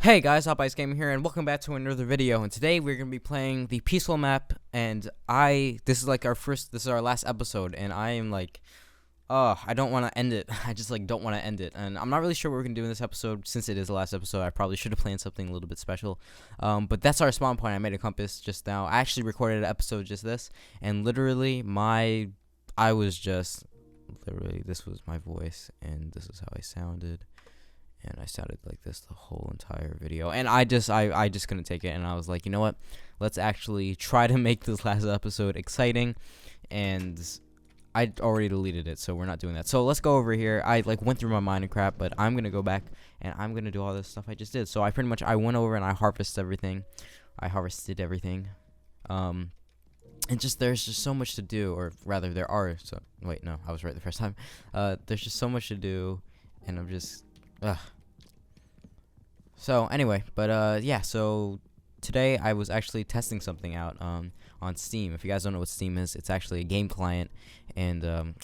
Hey guys, Hot Ice Gaming here, and welcome back to another video. And today we're gonna be playing the Peaceful map. And this is like this is our last episode, and I am like, I don't want to end it. I just like don't want to end it, and I'm not really sure what we're gonna do in this episode since it is the last episode. I probably should have planned something a little bit special. But that's our spawn point. I made a compass just now. I actually recorded an episode just this, and literally this was my voice, and this is how I sounded. And I sounded like this the whole entire video, and I just couldn't take it, and I was like, you know what, let's actually try to make this last episode exciting. And I already deleted it, so we're not doing that. So let's go over here. I like went through my mind and crap, but I'm gonna go back and I'm gonna do all this stuff I just did. So I went over and I harvested everything. And there's just so much to do, or rather there are. So wait, no, I was right the first time. There's just so much to do, and I'm just So anyway, but yeah, so today I was actually testing something out on Steam. If you guys don't know what Steam is, it's actually a game client, and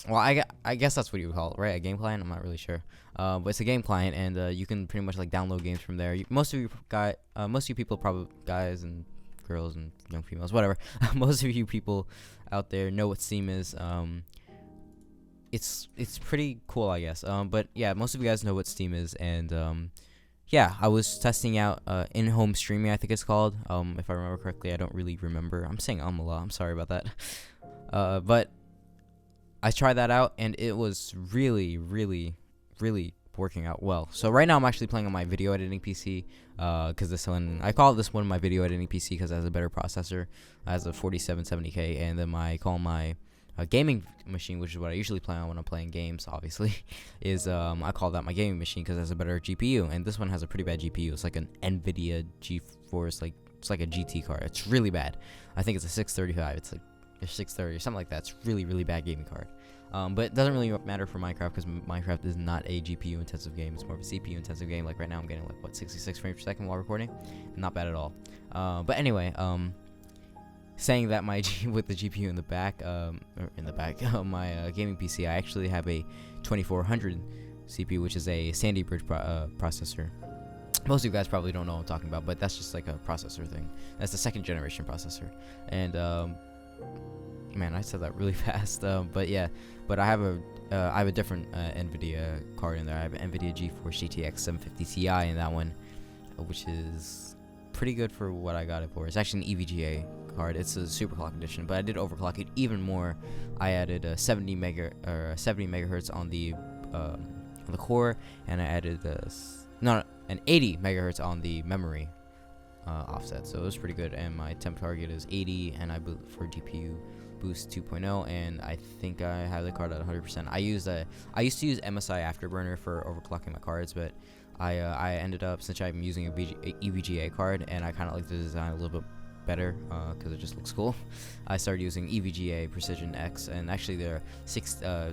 well, I guess that's what you would call it, right? A game client? I'm not really sure. But it's a game client, and you can pretty much like download games from there. Most of you people, probably guys and girls and young females, whatever. Most of you people out there know what Steam is. It's pretty cool, I guess. But yeah, most of you guys know what Steam is, and yeah, I was testing out in-home streaming, I think it's called. If I remember correctly, I don't really remember. I'm saying a lot. I'm sorry about that. But I tried that out, and it was really, really, really working out well. So right now I'm actually playing on my video editing PC, because I call this one my video editing PC because it has a better processor. It has a 4770K, and then I call my gaming machine, which is what I usually play on when I'm playing games, obviously, is I call that my gaming machine because it has a better GPU, and this one has a pretty bad GPU. It's like an NVIDIA GeForce, it's like a GT card. It's really bad. I think it's a 635. It's like a 630 or something like that. It's really, really bad gaming card. But it doesn't really matter for Minecraft because Minecraft is not a GPU intensive game. It's more of a CPU intensive game. Like right now I'm getting like 66 frames per second while recording. Not bad at all. But anyway, saying that with the GPU in the back, of my gaming PC, I actually have a 2400 CPU, which is a Sandy Bridge processor. Most of you guys probably don't know what I'm talking about, but that's just like a processor thing. That's the second generation processor. And man, I said that really fast. But yeah, but I have a different NVIDIA card in there. I have an NVIDIA GeForce GTX 750 Ti in that one, which is pretty good for what I got it for. It's actually an EVGA card. It's a super clock edition, but I did overclock it even more. I added 70 megahertz on the core, and I added an 80 megahertz on the memory offset. So it was pretty good, and my temp target is 80, and I boot for GPU boost 2.0, and I think I have the card at 100%. I used to use MSI Afterburner for overclocking my cards, but I ended up, since I'm using a EVGA card and I kind of like the design a little bit better because it just looks cool, I started using EVGA Precision X, and actually their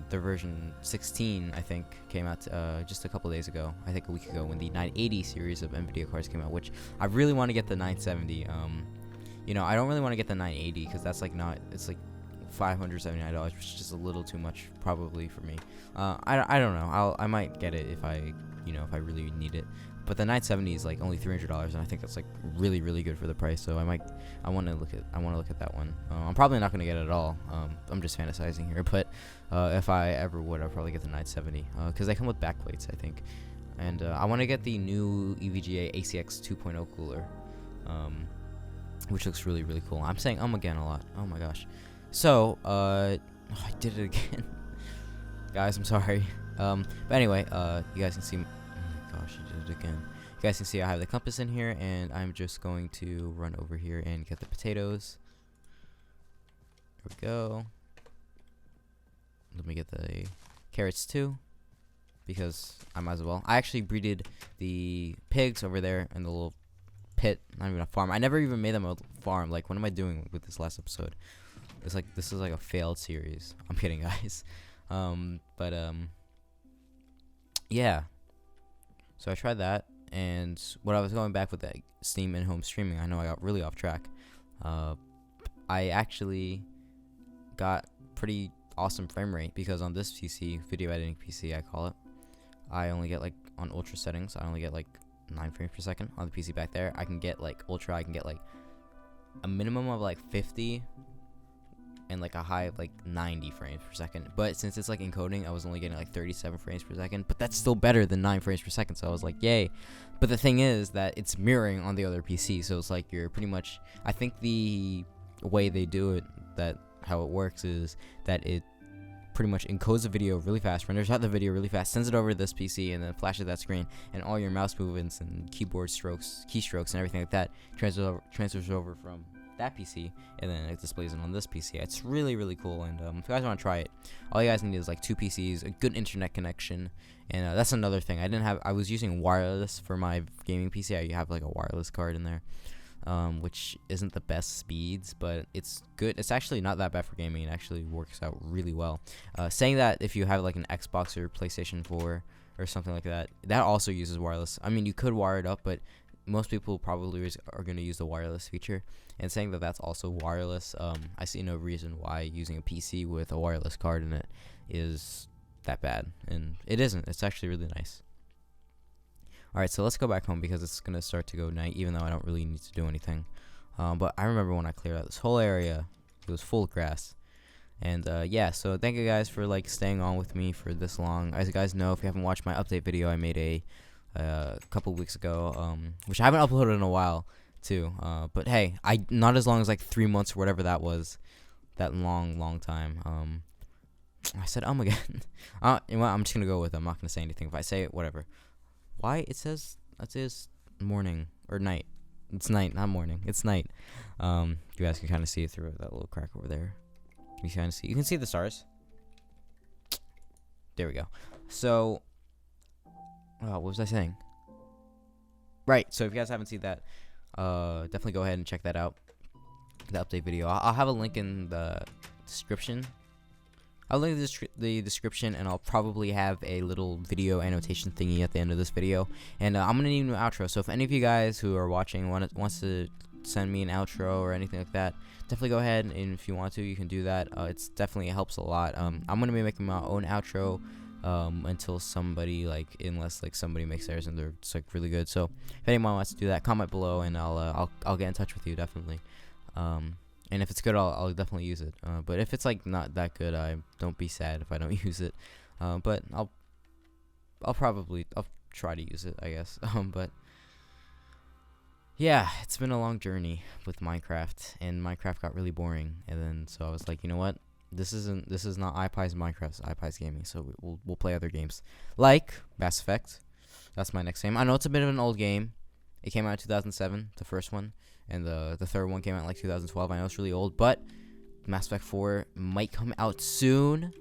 version 16 I think came out just a couple days ago, I think a week ago, when the 980 series of NVIDIA cards came out, which I really want to get the 970. You know, I don't really want to get the 980 because that's like it's like $579, which is just a little too much probably for me. I don't know. I might get it if I really need it. But the 970 is like only $300, and I think that's like really, really good for the price. So I want to look at that one. I'm probably not gonna get it at all. I'm just fantasizing here. But if I ever would, I'd probably get the 970 because they come with backplates, I think. And I want to get the new EVGA ACX 2.0 cooler, which looks really, really cool. I'm saying again a lot. Oh my gosh. So I did it again. Guys, I'm sorry. But anyway, you guys can see. Oh my gosh, I did it again. You guys can see I have the compass in here, and I'm just going to run over here and get the potatoes. There we go. Let me get the carrots too, because I might as well. I actually breeded the pigs over there in the little pit. Not even a farm. I never even made them a farm. Like, what am I doing with this last episode? It's like this is like a failed series. I'm kidding, guys. Yeah. So I tried that, and when I was going back with the Steam in-home streaming, I know I got really off track. I actually got pretty awesome frame rate because on this PC, video editing PC I call it, I only get like on ultra settings, I only get like 9 frames per second on the PC back there. I can get like ultra. I can get like a minimum of like 50 and like a high of like 90 frames per second. But since it's like encoding, I was only getting like 37 frames per second. But that's still better than 9 frames per second. So I was like, yay. But the thing is that it's mirroring on the other PC. So it's like you're pretty much. I think the way they do it, that how it works is that it pretty much encodes the video really fast, renders out the video really fast, sends it over to this PC, and then flashes that screen, and all your mouse movements and keyboard strokes, keystrokes, and everything like that transfers over from that PC, and then it displays it on this PC. It's really, really cool, and if you guys want to try it, all you guys need is like 2 PCs, a good internet connection, and that's another thing. I was using wireless for my gaming PC. I have like a wireless card in there, which isn't the best speeds, but it's good. It's actually not that bad for gaming. It actually works out really well. Saying that, if you have like an Xbox or PlayStation 4 or something like that, that also uses wireless. I mean, you could wire it up, but most people probably are going to use the wireless feature. And saying that that's also wireless, I see no reason why using a PC with a wireless card in it is that bad. And it isn't. It's actually really nice. Alright, so let's go back home because it's going to start to go night, even though I don't really need to do anything. But I remember when I cleared out this whole area, it was full of grass. And yeah, so thank you guys for like staying on with me for this long. As you guys know, if you haven't watched my update video, I made a couple weeks ago, which I haven't uploaded in a while too. But hey, not as long as like 3 months or whatever that was, that long time. I said again. You know what, I'm just gonna go with it. I'm not gonna say anything. If I say it, whatever. Why it says morning or night? It's night, not morning. It's night. You guys can kind of see it through that little crack over there. You kind of see. You can see the stars. There we go. So, what was I saying? Right. So if you guys haven't seen that, definitely go ahead and check that out. The update video. I'll have a link in the description. I'll link the description, and I'll probably have a little video annotation thingy at the end of this video. And I'm gonna need an outro. So if any of you guys who are watching wants to send me an outro or anything like that, definitely go ahead, and if you want to, you can do that. It's definitely helps a lot. I'm gonna be making my own outro until somebody unless somebody makes theirs and they're just really good. So if anyone wants to do that, comment below, and I'll get in touch with you definitely. And if it's good, I'll definitely use it. But if it's not that good, don't be sad if I don't use it. But I'll try to use it, I guess. But yeah, it's been a long journey with Minecraft, and Minecraft got really boring. And then so I was like, you know what? This is not iPie's Minecraft, it's iPie's gaming. So we'll play other games like Mass Effect. That's my next game. I know it's a bit of an old game. It came out in 2007, the first one. And the third one came out in 2012. I know it's really old, but Mass Effect 4 might come out soon.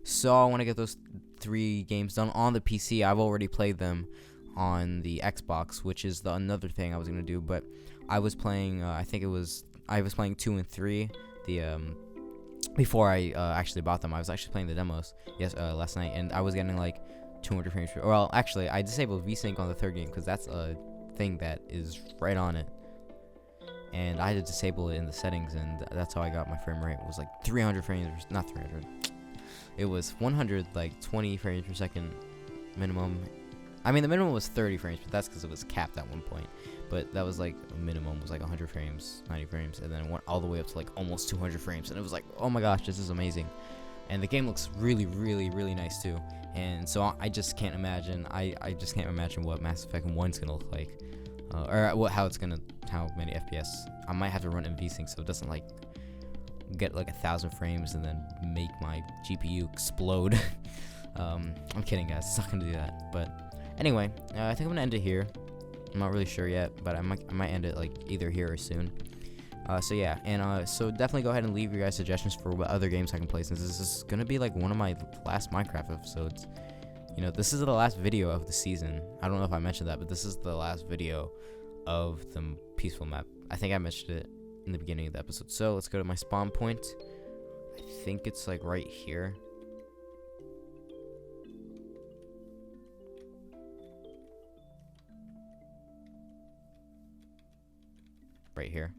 So I want to get those 3 games done on the PC. I've already played them on the Xbox, which is another thing I was going to do. But I was playing, I was playing 2 and 3 before I actually bought them. I was actually playing the demos last night, and I was getting 200 frames. Well, actually, I disabled VSync on the third game because that's a thing that is right on it. And I had to disable it in the settings, and that's how I got my frame rate. It was 300 frames, not 300. It was 120 frames per second minimum. I mean, the minimum was 30 frames, but that's because it was capped at one point. But that was a minimum was 100 frames, 90 frames, and then it went all the way up to almost 200 frames. And it was oh my gosh, this is amazing. And the game looks really, really, really nice too. And so I just can't imagine. I just can't imagine what Mass Effect 1's gonna look like. Or how many FPS. I might have to run in VSync so it doesn't get 1,000 frames and then make my GPU explode. I'm kidding, guys. It's not gonna do that. But anyway, I think I'm gonna end it here. I'm not really sure yet, but I might end it either here or soon. So yeah, and so definitely go ahead and leave your guys' suggestions for what other games I can play, since this is gonna be one of my last Minecraft episodes. You know, this is the last video of the season. I don't know if I mentioned that, but this is the last video of the peaceful map. I think I mentioned it in the beginning of the episode. So let's go to my spawn point. I think it's right here. Right here.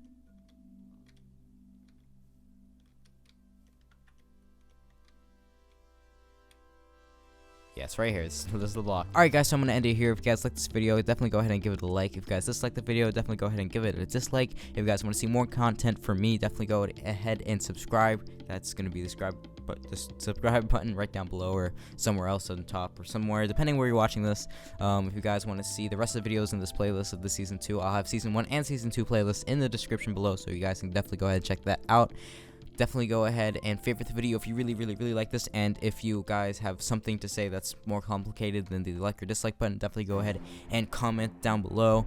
Yeah, it's right here. This is the block. Alright guys, so I'm gonna end it here. If you guys like this video, definitely go ahead and give it a like. If you guys dislike the video, definitely go ahead and give it a dislike. If you guys want to see more content from me, definitely go ahead and subscribe. That's gonna be the subscribe button right down below, or somewhere else on the top, or somewhere, depending where you're watching this. If you guys want to see the rest of the videos in this playlist of the season 2, I'll have season 1 and season 2 playlists in the description below, so you guys can definitely go ahead and check that out. Definitely go ahead and favorite the video if you really like this, and if you guys have something to say that's more complicated than the like or dislike button, definitely go ahead and comment down below,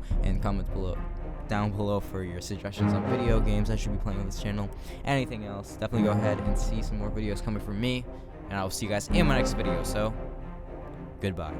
for your suggestions on video games I should be playing on this channel. Anything else, definitely go ahead and see some more videos coming from me, and I will see you guys in my next video. So goodbye.